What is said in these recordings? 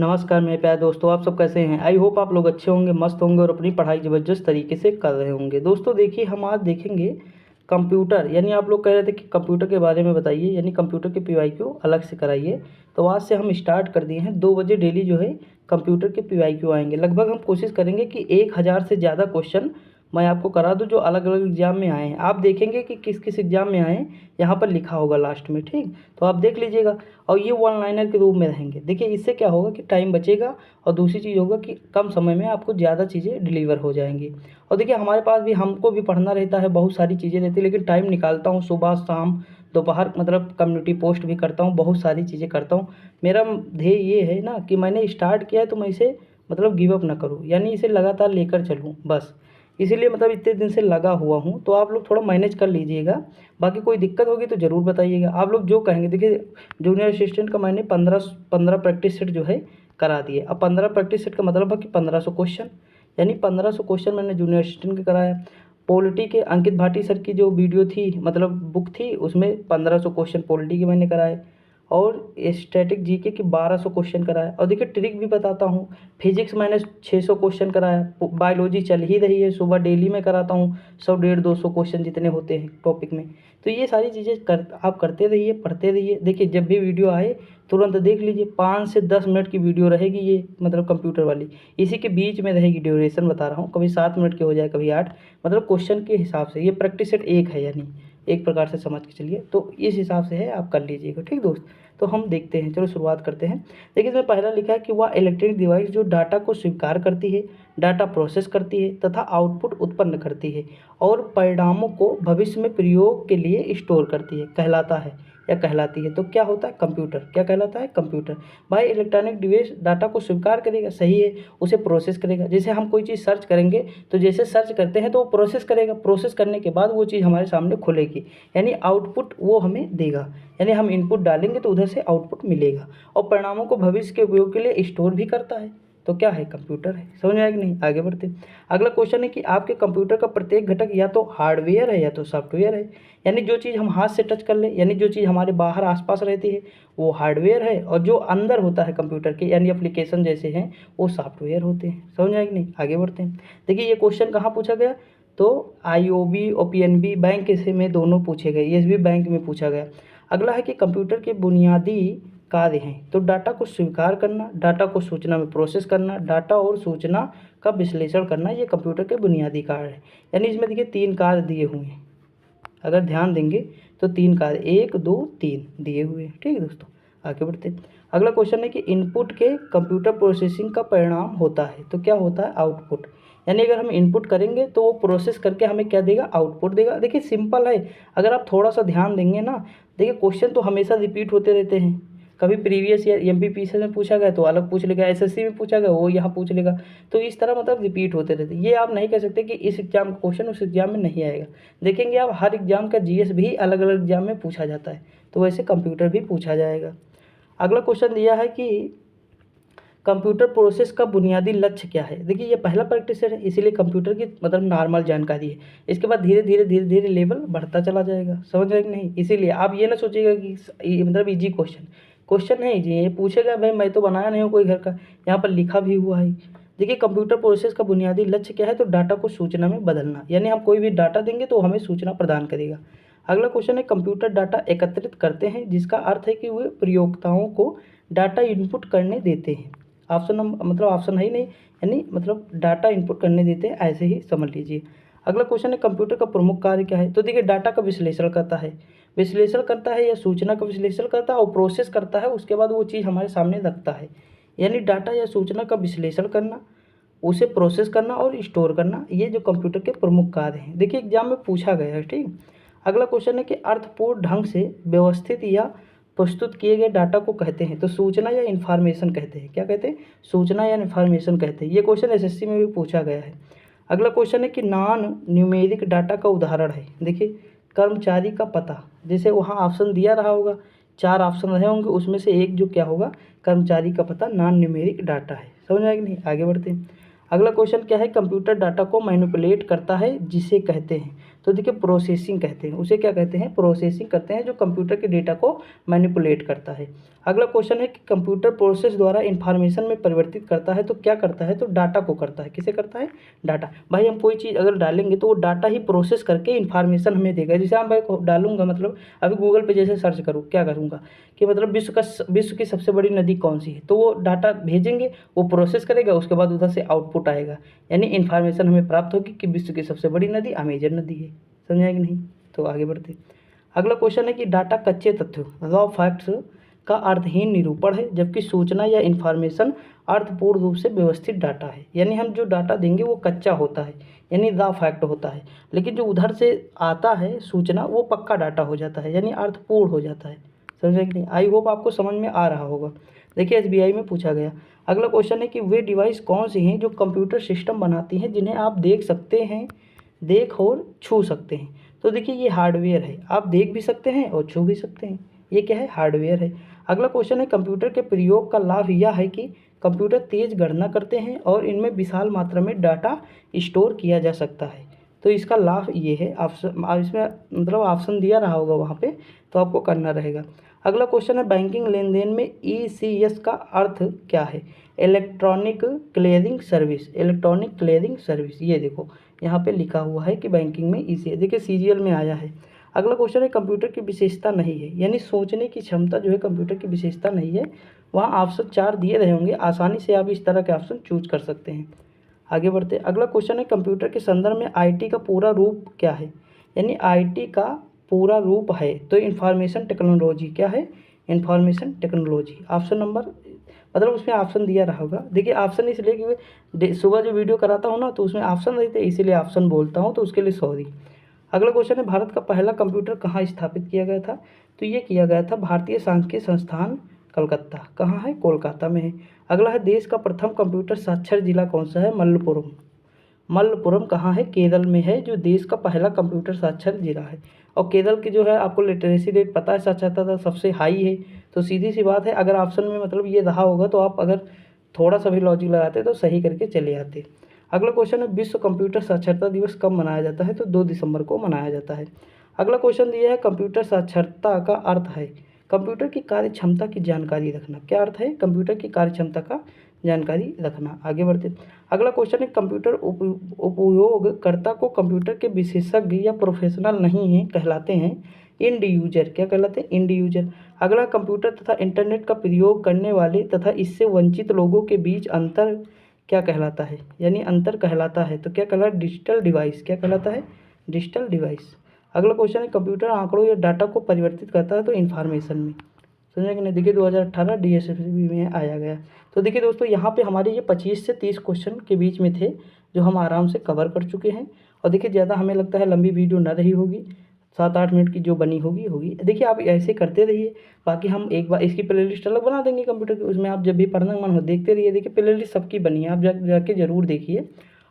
नमस्कार मेरे प्यारे दोस्तों, आप सब कैसे हैं। आई होप आप लोग अच्छे होंगे, मस्त होंगे और अपनी पढ़ाई ज़बरदस्त तरीके से कर रहे होंगे। दोस्तों देखिए, हम आज देखेंगे कंप्यूटर, यानी आप लोग कह रहे थे कि कंप्यूटर के बारे में बताइए, यानी कंप्यूटर के पीवाईक्यू अलग से कराइए। तो आज से हम स्टार्ट कर दिए हैं, 2 बजे डेली जो है कंप्यूटर के पीवाईक्यू आएंगे। लगभग हम कोशिश करेंगे कि 1000 से ज़्यादा क्वेश्चन मैं आपको करा दूं जो अलग अलग एग्जाम में आए हैं। आप देखेंगे कि किस किस एग्जाम में आए हैं, यहाँ पर लिखा होगा लास्ट में, ठीक। तो आप देख लीजिएगा और ये वन लाइनर के रूप में रहेंगे। देखिए इससे क्या होगा कि टाइम बचेगा और दूसरी चीज़ होगा कि कम समय में आपको ज़्यादा चीज़ें डिलीवर हो जाएंगी। और देखिए हमारे पास भी, हमको भी पढ़ना रहता है, बहुत सारी चीज़ें रहती है, लेकिन टाइम निकालता हूँ सुबह शाम दोपहर, मतलब कम्युनिटी पोस्ट भी करता हूँ, बहुत सारी चीज़ें करता हूँ। मेरा ध्येय ये है ना कि मैंने स्टार्ट किया है तो मैं इसे मतलब गिव अप ना करूँ, यानी इसे लगातार लेकर चलूँ बस। इसीलिए मतलब इतने दिन से लगा हुआ हूँ। तो आप लोग थोड़ा मैनेज कर लीजिएगा, बाकी कोई दिक्कत होगी तो ज़रूर बताइएगा। आप लोग जो कहेंगे, देखिए जूनियर असिस्टेंट का मैंने 15 प्रैक्टिस सेट जो है करा दिए। अब 15 प्रैक्टिस सेट का मतलब है कि 1500 क्वेश्चन, यानी 1500 क्वेश्चन मैंने जूनियर असिस्टेंट के कराया। पॉलिटी के अंकित भाटी सर की जो वीडियो थी, मतलब बुक थी, उसमें 1500 क्वेश्चन पॉलिटी के मैंने कराए। और स्टैटिक जीके की 1200 क्वेश्चन कराया। और देखिए ट्रिक भी बताता हूँ, फिजिक्स मैंने 600 क्वेश्चन कराया, बायोलॉजी चल ही रही है, सुबह डेली में कराता हूँ 100 150 200 क्वेश्चन जितने होते हैं टॉपिक में। तो ये सारी चीज़ें आप करते रहिए, पढ़ते रहिए। देखिए जब भी वीडियो आए तुरंत देख लीजिए, 5 से 10 मिनट की वीडियो रहेगी ये, मतलब कंप्यूटर वाली। इसी के बीच में रहेगी, ड्यूरेशन बता रहा हूँ, कभी 7 मिनट की हो जाए, कभी 8, मतलब क्वेश्चन के हिसाब से। ये प्रैक्टिस सेट एक है, यानी एक प्रकार से समझ के चलिए। तो इस हिसाब से है, आप कर लीजिएगा, ठीक दोस्त। तो हम देखते हैं, चलो शुरुआत करते हैं। देखिए इसमें पहला लिखा है कि वह इलेक्ट्रॉनिक डिवाइस जो डाटा को स्वीकार करती है, डाटा प्रोसेस करती है तथा आउटपुट उत्पन्न करती है और परिणामों को भविष्य में प्रयोग के लिए स्टोर करती है, कहलाता है या कहलाती है। तो क्या होता है? कंप्यूटर। क्या कहलाता है? कंप्यूटर। भाई इलेक्ट्रॉनिक डिवाइस डाटा को स्वीकार करेगा, सही है, उसे प्रोसेस करेगा। जैसे हम कोई चीज़ सर्च करेंगे तो जैसे सर्च करते हैं तो वो प्रोसेस करेगा, प्रोसेस करने के बाद वो चीज़ हमारे सामने खुलेगी, यानी आउटपुट वो हमें देगा। यानी हम इनपुट डालेंगे तो उधर से आउटपुट मिलेगा। और परिणामों को भविष्य के उपयोग के लिए स्टोर भी करता है। तो क्या है? कंप्यूटर है। समझ में आएगा नहीं? आगे बढ़ते। अगला क्वेश्चन है कि आपके कंप्यूटर का प्रत्येक घटक या तो हार्डवेयर है या तो सॉफ्टवेयर है। यानी जो चीज़ हम हाथ से टच कर ले, यानी जो चीज़ हमारे बाहर आसपास रहती है वो हार्डवेयर है, और जो अंदर होता है कंप्यूटर के, यानी एप्लीकेशन जैसे हैं, वो सॉफ्टवेयर होते हैं। समझ में आएगा नहीं? आगे बढ़ते हैं। देखिए ये क्वेश्चन कहाँ पूछा गया? तो आईओबी और पीएनबी बैंक से में दोनों पूछे गए, एसबी बैंक में पूछा गया। अगला है कि कंप्यूटर के बुनियादी कार्य हैं। तो डाटा को स्वीकार करना, डाटा को सूचना में प्रोसेस करना, डाटा और सूचना का विश्लेषण करना, ये कंप्यूटर के बुनियादी कार्य हैं। यानी इसमें देखिए 3 कार्य दिए हुए हैं, अगर ध्यान देंगे तो 3 कार्य, 1 2 3 दिए हुए हैं, ठीक है दोस्तों। आगे बढ़ते हैं। अगला क्वेश्चन है कि इनपुट के कंप्यूटर प्रोसेसिंग का परिणाम होता है। तो क्या होता है? आउटपुट। यानी अगर हम इनपुट करेंगे तो वो प्रोसेस करके हमें क्या देगा? आउटपुट देगा। देखिए सिंपल है, अगर आप थोड़ा सा ध्यान देंगे ना। देखिए क्वेश्चन तो हमेशा रिपीट होते रहते हैं, कभी प्रीवियस ईयर एमपीपीसी में पूछा गया तो अलग पूछ लेगा, एसएससी में पूछा गया वो यहाँ पूछ लेगा। तो इस तरह मतलब रिपीट होते रहते। ये आप नहीं कह सकते कि इस एग्जाम का क्वेश्चन उस एग्जाम में नहीं आएगा। देखेंगे आप, हर एग्जाम का जीएस भी अलग अलग एग्जाम में पूछा जाता है, तो वैसे कंप्यूटर भी पूछा जाएगा। अगला क्वेश्चन दिया है कि कंप्यूटर प्रोसेस का बुनियादी लक्ष्य क्या है। देखिए ये पहला प्रैक्टिस सेट है, इसीलिए कंप्यूटर की मतलब नॉर्मल जानकारी है। इसके बाद धीरे धीरे धीरे धीरे लेवल बढ़ता चला जाएगा। समझ रहे कि नहीं? इसीलिए आप ये ना सोचिएगा कि ये मतलब इजी क्वेश्चन, क्वेश्चन है इजी, ये पूछेगा भाई मैं तो बनाया नहीं हूँ कोई घर का, यहाँ पर लिखा भी हुआ है। देखिए कंप्यूटर प्रोसेस का बुनियादी लक्ष्य क्या है? तो डाटा को सूचना में बदलना, यानी हम कोई भी डाटा देंगे तो हमें सूचना प्रदान करेगा। अगला क्वेश्चन है कंप्यूटर डाटा एकत्रित करते हैं, जिसका अर्थ है कि वे प्रयोक्ताओं को डाटा इनपुट करने देते हैं। ऑप्शन मतलब ऑप्शन है ही नहीं, यानी मतलब डाटा इनपुट करने देते हैं, ऐसे ही समझ लीजिए। अगला क्वेश्चन है कंप्यूटर का प्रमुख कार्य क्या है। तो देखिए डाटा का विश्लेषण करता है, विश्लेषण करता है या सूचना का विश्लेषण करता है और प्रोसेस करता है, उसके बाद वो चीज़ हमारे सामने रखता है। यानी डाटा या सूचना का विश्लेषण करना, उसे प्रोसेस करना और स्टोर करना, ये जो कंप्यूटर के प्रमुख कार्य हैं। देखिए एग्जाम में पूछा गया है, ठीक। अगला क्वेश्चन है कि अर्थपूर्ण ढंग से व्यवस्थित या प्रस्तुत किए गए डाटा को कहते हैं। तो सूचना या इन्फॉर्मेशन कहते हैं। क्या कहते हैं? सूचना या इन्फॉर्मेशन कहते हैं। ये क्वेश्चन एसएससी में भी पूछा गया है। अगला क्वेश्चन है कि नॉन न्यूमेरिक डाटा का उदाहरण है। देखिए कर्मचारी का पता, जैसे वहाँ ऑप्शन दिया रहा होगा, 4 ऑप्शन रहे होंगे, उसमें से एक जो क्या होगा? कर्मचारी का पता नॉन न्यूमेरिक डाटा है। समझ आएगा नहीं? आगे बढ़ते हैं। अगला क्वेश्चन क्या है? कंप्यूटर डाटा को मैनिपुलेट करता है, जिसे कहते हैं। तो देखिए प्रोसेसिंग कहते हैं उसे, क्या कहते हैं, प्रोसेसिंग करते हैं, जो कंप्यूटर के डेटा को मैनिपुलेट करता है। अगला क्वेश्चन है कि कंप्यूटर प्रोसेस द्वारा इन्फॉर्मेशन में परिवर्तित करता है, तो क्या करता है, तो डाटा को करता है। किसे करता है, डाटा। भाई हम कोई चीज़ अगर डालेंगे तो वो डाटा ही प्रोसेस करके इन्फॉर्मेशन हमें देगा। जैसे हम भाई डालूंगा, मतलब अभी गूगल पे जैसे सर्च करूँ, क्या करूँगा कि मतलब विश्व की सबसे बड़ी नदी कौन सी है, तो वो डाटा भेजेंगे, वो प्रोसेस करेगा, उसके बाद उधर से आउटपुट आएगा, यानी इन्फॉर्मेशन हमें प्राप्त होगी कि विश्व की सबसे बड़ी नदी अमेजन नदी है। समझा कि नहीं। तो आगे बढ़ते। अगला क्वेश्चन है कि डाटा कच्चे तथ्यों रॉ फैक्ट्स का अर्थहीन निरूपण है, जबकि सूचना या इन्फॉर्मेशन अर्थपूर्ण रूप से व्यवस्थित डाटा है। यानी हम जो डाटा देंगे वो कच्चा होता है, यानी रॉ फैक्ट होता है, लेकिन जो उधर से आता है सूचना वो पक्का डाटा हो जाता है, यानी अर्थपूर्ण हो जाता है। समझे कि नहीं। आई होप आपको समझ में आ रहा होगा। देखिए एसबीआई में पूछा गया। अगला क्वेश्चन है कि वे डिवाइस कौन सी हैं जो कंप्यूटर सिस्टम बनाती हैं जिन्हें आप देख सकते हैं, देख और छू सकते हैं। तो देखिए ये हार्डवेयर है, आप देख भी सकते हैं और छू भी सकते हैं, ये क्या है, हार्डवेयर है। अगला क्वेश्चन है कंप्यूटर के प्रयोग का लाभ यह है कि कंप्यूटर तेज गणना करते हैं और इनमें विशाल मात्रा में डाटा स्टोर किया जा सकता है। तो इसका लाभ ये है। ऑप्शन इसमें मतलब ऑप्शन दिया रहा होगा वहाँ पे, तो आपको करना रहेगा। अगला क्वेश्चन है बैंकिंग लेन देन में ECS का अर्थ क्या है। Electronic clearing service, electronic clearing service, ये देखो यहाँ पे लिखा हुआ है कि बैंकिंग में ECS, देखिए सीरियल में आया है। अगला क्वेश्चन है कंप्यूटर की विशेषता नहीं है, यानी सोचने की क्षमता जो है कंप्यूटर की विशेषता नहीं है। वहाँ ऑप्शन 4 दिए रहे होंगे, आसानी से आप इस तरह के ऑप्शन चूज कर सकते हैं। आगे बढ़ते। अगला क्वेश्चन है कंप्यूटर के संदर्भ में IT का पूरा रूप क्या है। यानी IT का पूरा रूप है तो इंफॉर्मेशन टेक्नोलॉजी, क्या है, इंफॉर्मेशन टेक्नोलॉजी। ऑप्शन नंबर, मतलब उसमें ऑप्शन दिया रहा होगा। देखिए ऑप्शन इसलिए कि सुबह जो वीडियो कराता हूँ ना तो उसमें ऑप्शन रहते हैं, इसीलिए ऑप्शन बोलता हूँ, तो उसके लिए सॉरी। अगला क्वेश्चन है भारत का पहला कंप्यूटर कहाँ स्थापित किया गया था। तो ये किया गया था भारतीय सांख्यिकी संस्थान कलकत्ता, कहाँ है, कोलकाता में है। अगला है देश का प्रथम कंप्यूटर साक्षर जिला कौन सा है, मलप्पुरम। मलप्पुरम कहाँ है, केरल में है, जो देश का पहला कंप्यूटर साक्षर जिला है। और केरल की जो है आपको लिटरेसी रेट पता है, साक्षरता सबसे हाई है। तो सीधी सी बात है, अगर ऑप्शन में मतलब ये रहा होगा तो आप अगर थोड़ा सा भी लॉजिक लगाते तो सही करके चले आते। अगला क्वेश्चन है विश्व कंप्यूटर साक्षरता दिवस कब मनाया जाता है। तो 2 दिसंबर को मनाया जाता है। अगला क्वेश्चन दिया है कंप्यूटर साक्षरता का अर्थ है कंप्यूटर की कार्य क्षमता की जानकारी रखना। क्या अर्थ है, कंप्यूटर की कार्य क्षमता का जानकारी रखना। आगे बढ़ते। अगला क्वेश्चन है कंप्यूटर उपयोगकर्ता को कंप्यूटर के विशेषज्ञ या प्रोफेशनल नहीं है कहलाते हैं इंड यूजर, क्या कहलाते हैं, इंड यूजर। अगला कंप्यूटर तथा इंटरनेट का प्रयोग करने वाले तथा इससे वंचित लोगों के बीच अंतर क्या कहलाता है, यानी अंतर कहलाता है। तो क्या कहलाता है, डिजिटल डिवाइस, क्या कहलाता है, डिजिटल डिवाइस। अगला क्वेश्चन है कंप्यूटर आंकड़ों या डाटा को परिवर्तित करता है तो इन्फॉर्मेशन में। समझा कि नहीं। देखिए 2018 DSSB में आया गया। तो देखिए दोस्तों यहाँ पे हमारे ये 25 से 30 क्वेश्चन के बीच में थे जो हम आराम से कवर कर चुके हैं। और देखिए ज़्यादा हमें लगता है लंबी वीडियो ना रही होगी, 7-8 मिनट की जो बनी होगी होगी। देखिए आप ऐसे करते रहिए, बाकी हम एक बार इसकी प्लेलिस्ट अलग बना देंगे कंप्यूटर की, उसमें आप जब भी पढ़ना मन हो देखते रहिए। देखिए प्लेलिस्ट सबकी बनी है, आप जाके ज़रूर देखिए।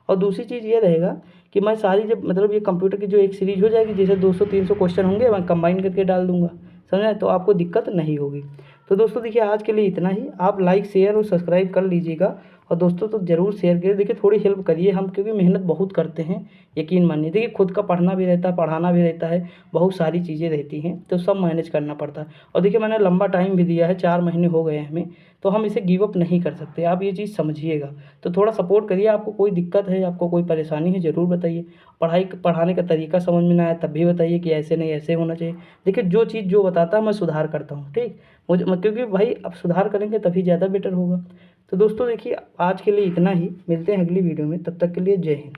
और दूसरी चीज़ ये रहेगा कि मैं सारी जब मतलब ये कंप्यूटर की जो एक सीरीज हो जाएगी, जैसे 200-300 क्वेश्चन होंगे, मैं कंबाइन करके डाल दूंगा, समझा, तो आपको दिक्कत नहीं होगी। तो दोस्तों देखिए आज के लिए इतना ही। आप लाइक शेयर और सब्सक्राइब कर लीजिएगा और दोस्तों तो ज़रूर शेयर करिए। देखिए थोड़ी हेल्प करिए हम, क्योंकि मेहनत बहुत करते हैं, यकीन मानिए। देखिए खुद का पढ़ना भी रहता है, पढ़ाना भी रहता है, बहुत सारी चीज़ें रहती हैं, तो सब मैनेज करना पड़ता है। और देखिए मैंने लंबा टाइम भी दिया है, 4 महीने हो गए हैं हमें, तो हम इसे गिव अप नहीं कर सकते, आप ये चीज़ समझिएगा। तो थोड़ा सपोर्ट करिए। आपको कोई दिक्कत है, आपको कोई परेशानी है, ज़रूर बताइए। पढ़ाने का तरीका समझ में ना आया तब भी बताइए कि ऐसे नहीं ऐसे होना चाहिए। देखिए जो चीज़ जो बताता है मैं सुधार करता हूँ, ठीक, मुझे क्योंकि भाई अब सुधार करेंगे तभी ज़्यादा बेटर होगा। तो दोस्तों देखिए आज के लिए इतना ही, मिलते हैं अगली वीडियो में, तब तक के लिए जय हिंद।